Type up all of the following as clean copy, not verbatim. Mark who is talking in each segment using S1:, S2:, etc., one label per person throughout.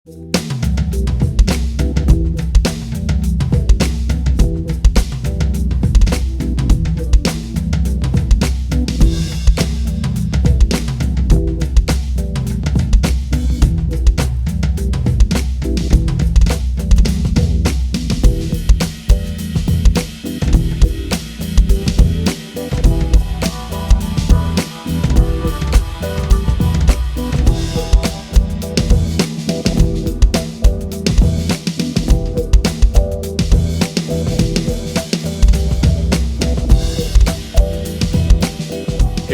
S1: Hey,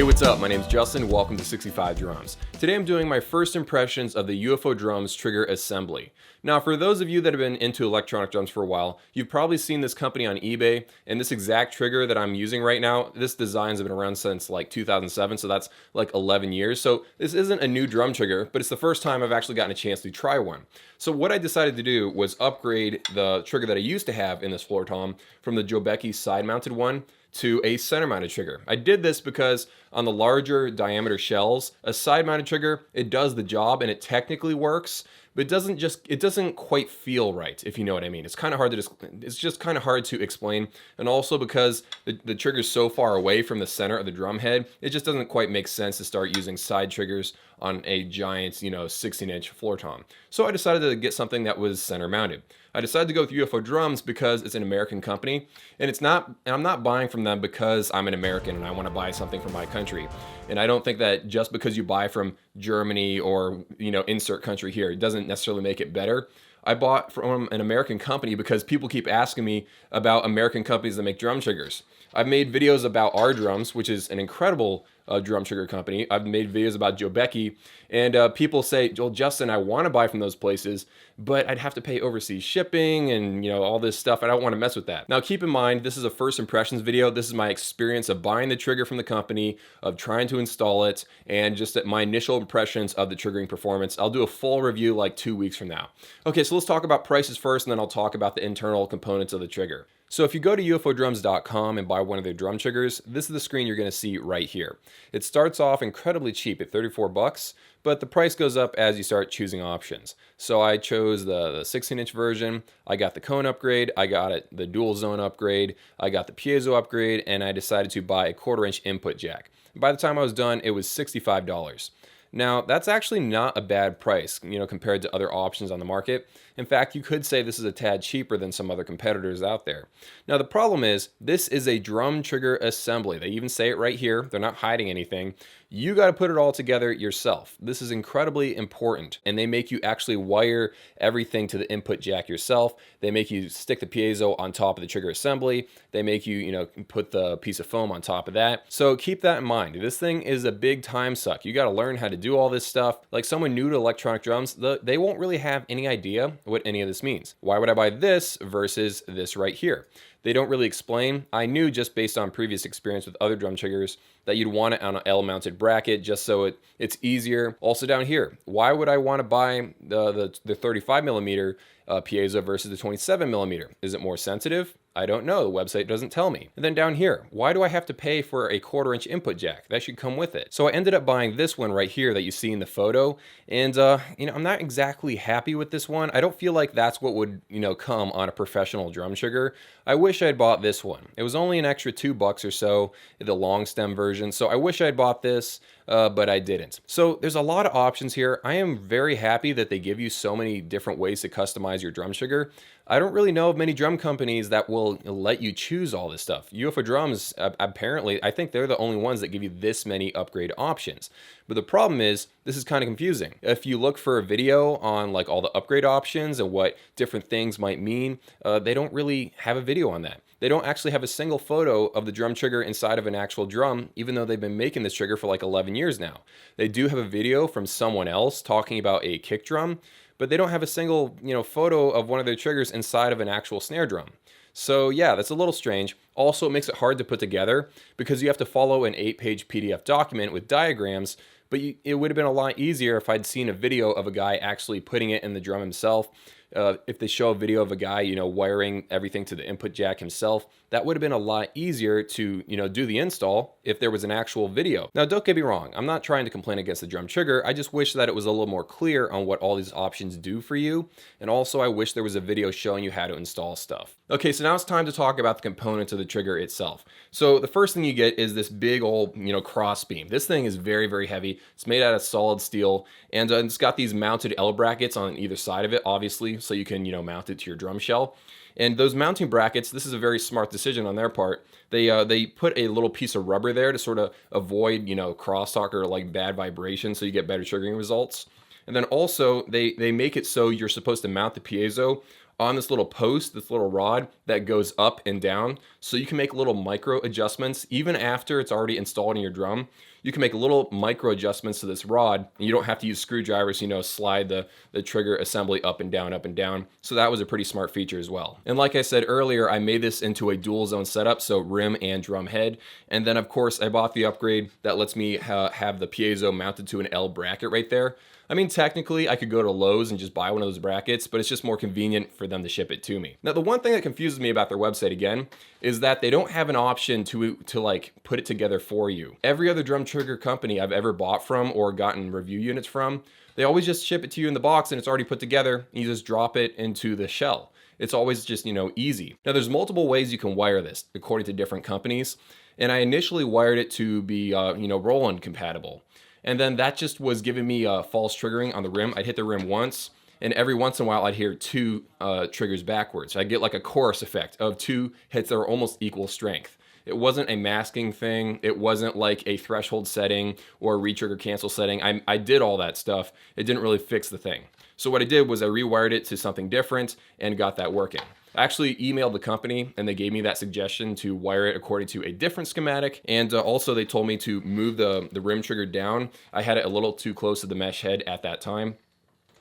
S1: what's up? My name's Justin. Welcome to 65 Drums. Today I'm doing my first impressions of the UFO drums trigger assembly. Now, for those of you that have been into electronic drums for a while, you've probably seen this company on eBay, and this exact trigger that I'm using right now, this design's been around since like 2007, so that's like 11 years. So this isn't a new drum trigger, but it's the first time I've actually gotten a chance to try one. So what I decided to do was upgrade the trigger that I used to have in this floor tom from the Jobeki side-mounted one to a center-mounted trigger. I did this because on the larger diameter shells, a side-mounted trigger, it does the job and it technically works, but it doesn't quite feel right, if you know what I mean. It's kind of hard to explain, and also because the trigger's so far away from the center of the drum head, it just doesn't quite make sense to start using side triggers on a giant, 16-inch floor tom. So I decided to get something that was center-mounted. I decided to go with UFO drums because it's an American company, and I'm not buying from them because I'm an American and I want to buy something from my country. And I don't think that just because you buy from Germany or, insert country here, it doesn't necessarily make it better. I bought from an American company because people keep asking me about American companies that make drum triggers. I've made videos about our drums, which is an incredible drum trigger company. I've made videos about Jobeki, and people say, "Well, Justin, I want to buy from those places, but I'd have to pay overseas shipping and all this stuff. I don't want to mess with that." Now, keep in mind, this is a first impressions video. This is my experience of buying the trigger from the company, of trying to install it, and just my initial impressions of the triggering performance. I'll do a full review like 2 weeks from now. Okay, so let's talk about prices first, and then I'll talk about the internal components of the trigger. So if you go to ufodrums.com and buy one of their drum triggers, this is the screen you're going to see right here. It starts off incredibly cheap at 34 bucks, but the price goes up as you start choosing options. So I chose the 16-inch version, I got the cone upgrade, I got the dual zone upgrade, I got the piezo upgrade, and I decided to buy a 1/4-inch input jack. By the time I was done, it was $65. Now, that's actually not a bad price, compared to other options on the market. In fact, you could say this is a tad cheaper than some other competitors out there. Now, the problem is, this is a drum trigger assembly. They even say it right here. They're not hiding anything. You got to put it all together yourself. This is incredibly important, and they make you actually wire everything to the input jack yourself. They make you stick the piezo on top of the trigger assembly. They make you, put the piece of foam on top of that. So keep that in mind. This thing is a big time suck. You got to learn how to do all this stuff. Like someone new to electronic drums, they won't really have any idea what any of this means. Why would I buy this versus this right here? They don't really explain. I knew just based on previous experience with other drum triggers that you'd want it on an L-mounted bracket just so it's easier. Also down here, why would I want to buy the 35 millimeter piezo versus the 27 millimeter? Is it more sensitive? I don't know. The website doesn't tell me. And then down here, why do I have to pay for a 1/4-inch input jack? That should come with it. So I ended up buying this one right here that you see in the photo. And, I'm not exactly happy with this one. I don't feel like that's what would, come on a professional drum trigger. I wish I'd bought this one. It was only an extra $2 or so, the long stem version. So I wish I'd bought this, but I didn't. So there's a lot of options here. I am very happy that they give you so many different ways to customize your drum trigger. I don't really know of many drum companies that will let you choose all this stuff. UFO drums, apparently, I think they're the only ones that give you this many upgrade options. But the problem is, this is kind of confusing. If you look for a video on like all the upgrade options and what different things might mean, they don't really have a video on that. They don't actually have a single photo of the drum trigger inside of an actual drum, even though they've been making this trigger for like 11 years now. They do have a video from someone else talking about a kick drum, but they don't have a single, photo of one of their triggers inside of an actual snare drum. So yeah, that's a little strange. Also, it makes it hard to put together because you have to follow an 8-page PDF document with diagrams, but it would have been a lot easier if I'd seen a video of a guy actually putting it in the drum himself. If they show a video of a guy, wiring everything to the input jack himself, that would have been a lot easier to, do the install if there was an actual video. Now, don't get me wrong. I'm not trying to complain against the drum trigger. I just wish that it was a little more clear on what all these options do for you. And also, I wish there was a video showing you how to install stuff. Okay, so now it's time to talk about the components of the trigger itself. So the first thing you get is this big old, cross beam. This thing is very, very heavy. It's made out of solid steel, and it's got these mounted L brackets on either side of it, obviously, so you can, mount it to your drum shell. And those mounting brackets, this is a very smart decision on their part. They put a little piece of rubber there to sort of avoid, crosstalk or like bad vibration, so you get better triggering results. And then also they make it so you're supposed to mount the piezo on this little post, this little rod that goes up and down. So you can make little micro adjustments even after it's already installed in your drum. You can make little micro adjustments to this rod, and you don't have to use screwdrivers, slide the trigger assembly up and down, up and down. So that was a pretty smart feature as well. And like I said earlier, I made this into a dual zone setup, so rim and drum head. And then of course I bought the upgrade that lets me have the piezo mounted to an L bracket right there. I mean, technically, I could go to Lowe's and just buy one of those brackets, but it's just more convenient for them to ship it to me. Now, the one thing that confuses me about their website, again, is that they don't have an option to like put it together for you. Every other drum trigger company I've ever bought from or gotten review units from, they always just ship it to you in the box and it's already put together, and you just drop it into the shell. It's always just, easy. Now, there's multiple ways you can wire this according to different companies, and I initially wired it to be, Roland compatible. And then that just was giving me false triggering on the rim. I'd hit the rim once, and every once in a while I'd hear two triggers backwards. So I'd get like a chorus effect of two hits that are almost equal strength. It wasn't a masking thing. It wasn't like a threshold setting or a re-trigger cancel setting. I did all that stuff. It didn't really fix the thing. So what I did was I rewired it to something different and got that working. I actually emailed the company and they gave me that suggestion to wire it according to a different schematic. And also they told me to move the rim trigger down. I had it a little too close to the mesh head at that time.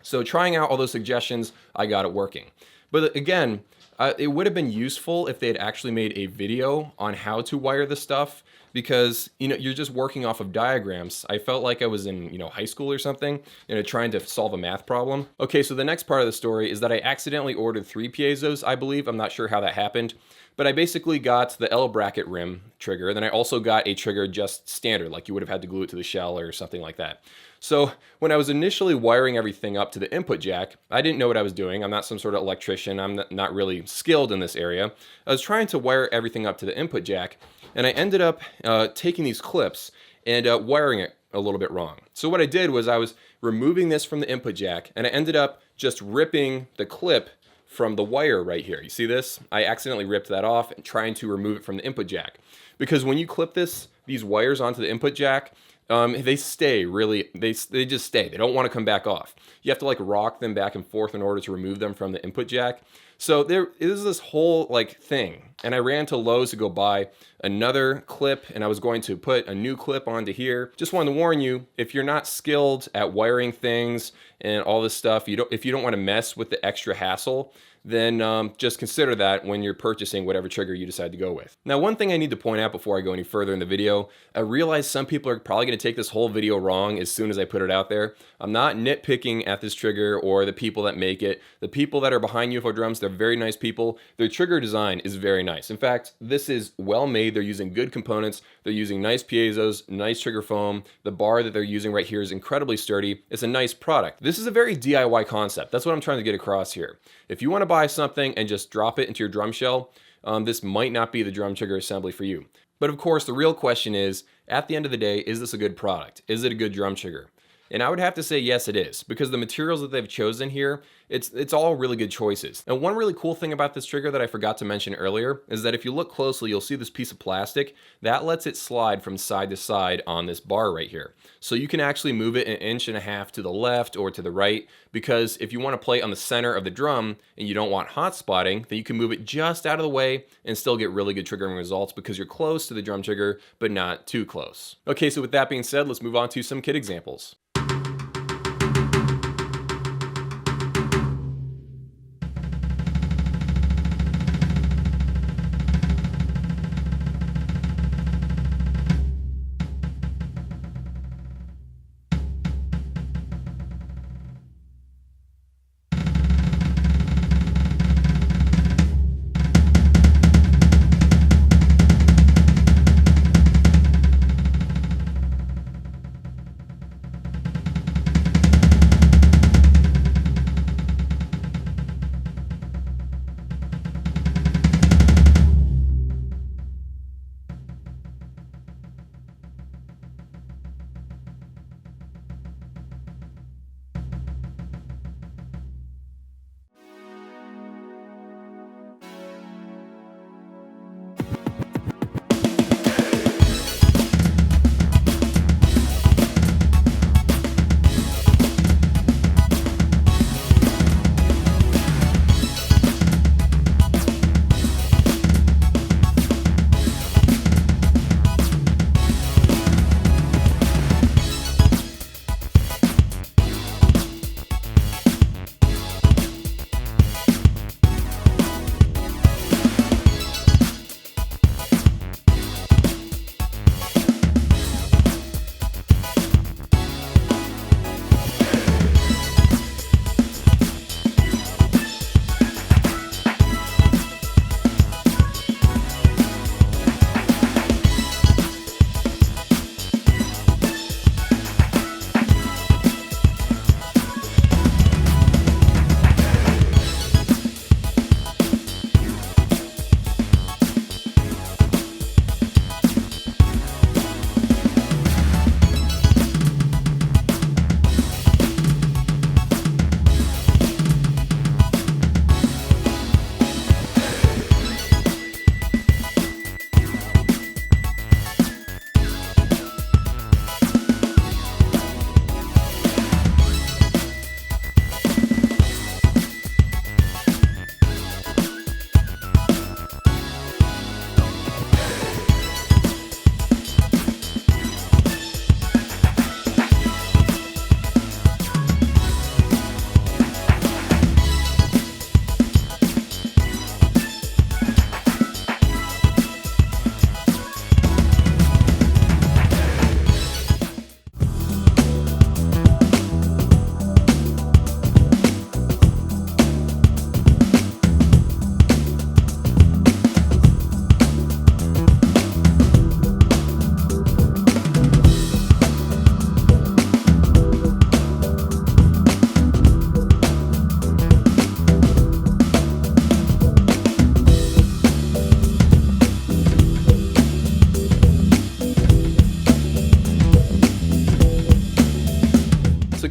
S1: So trying out all those suggestions, I got it working. But again, it would have been useful if they had actually made a video on how to wire the stuff, because you're just working off of diagrams. I felt like I was in high school or something, trying to solve a math problem. Okay, so the next part of the story is that I accidentally ordered 3 piezos, I believe. I'm not sure how that happened, but I basically got the L bracket rim trigger. Then I also got a trigger just standard, like you would have had to glue it to the shell or something like that. So when I was initially wiring everything up to the input jack, I didn't know what I was doing. I'm not some sort of electrician. I'm not really skilled in this area. I was trying to wire everything up to the input jack, and I ended up taking these clips and wiring it a little bit wrong. So what I did was I was removing this from the input jack, and I ended up just ripping the clip from the wire right here. You see this? I accidentally ripped that off and trying to remove it from the input jack. Because when you clip these wires onto the input jack, they stay really, they just stay. They don't want to come back off. You have to like rock them back and forth in order to remove them from the input jack. So there is this whole like thing. And I ran to Lowe's to go buy another clip, and I was going to put a new clip onto here. Just wanted to warn you, if you're not skilled at wiring things and all this stuff, if you don't want to mess with the extra hassle, then just consider that when you're purchasing whatever trigger you decide to go with. Now, one thing I need to point out before I go any further in the video, I realize some people are probably going to take this whole video wrong as soon as I put it out there. I'm not nitpicking at this trigger or the people that make it. The people that are behind UFO drums, they're very nice people. Their trigger design is very nice. In fact, this is well made. They're using good components. They're using nice piezos, nice trigger foam. The bar that they're using right here is incredibly sturdy. It's a nice product. This is a very DIY concept. That's what I'm trying to get across here. If you want to buy something and just drop it into your drum shell, this might not be the drum trigger assembly for you. But of course, the real question is, at the end of the day, is this a good product? Is it a good drum trigger? And I would have to say yes, it is, because the materials that they've chosen here, it's all really good choices. And one really cool thing about this trigger that I forgot to mention earlier is that if you look closely, you'll see this piece of plastic that lets it slide from side to side on this bar right here. So you can actually move it 1.5 inches to the left or to the right, because if you want to play on the center of the drum and you don't want hot spotting, then you can move it just out of the way and still get really good triggering results because you're close to the drum trigger, but not too close. Okay, so with that being said, let's move on to some kit examples.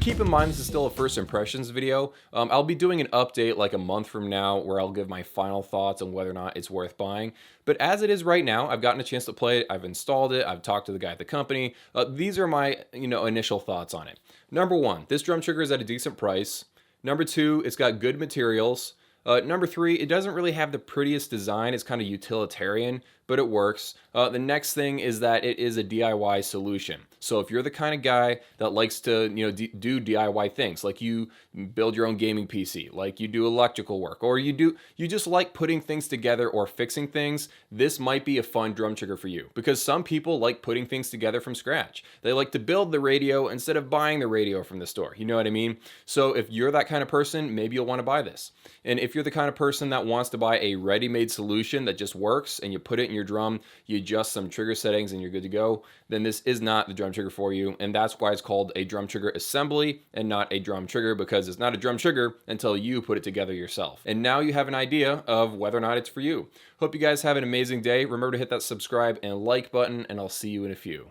S1: keep in mind this is still a first impressions video. I'll be doing an update like a month from now where I'll give my final thoughts on whether or not it's worth buying. But as it is right now, I've gotten a chance to play it, I've installed it, I've talked to the guy at the company. These are my initial thoughts on it. Number one, this drum trigger is at a decent price. Number two, it's got good materials. Number three, it doesn't really have the prettiest design. It's kind of utilitarian, but it works. The next thing is that it is a DIY solution. So if you're the kind of guy that likes to, do DIY things, like you build your own gaming PC, like you do electrical work, or you just like putting things together or fixing things, this might be a fun drum trigger for you. Because some people like putting things together from scratch. They like to build the radio instead of buying the radio from the store. You know what I mean? So if you're that kind of person, maybe you'll want to buy this. And if you're the kind of person that wants to buy a ready-made solution that just works and you put it in your drum, you adjust some trigger settings and you're good to go, then this is not the drum trigger for you. And that's why it's called a drum trigger assembly and not a drum trigger, because it's not a drum trigger until you put it together yourself. And now you have an idea of whether or not it's for you. Hope you guys have an amazing day. Remember to hit that subscribe and like button, and I'll see you in a few.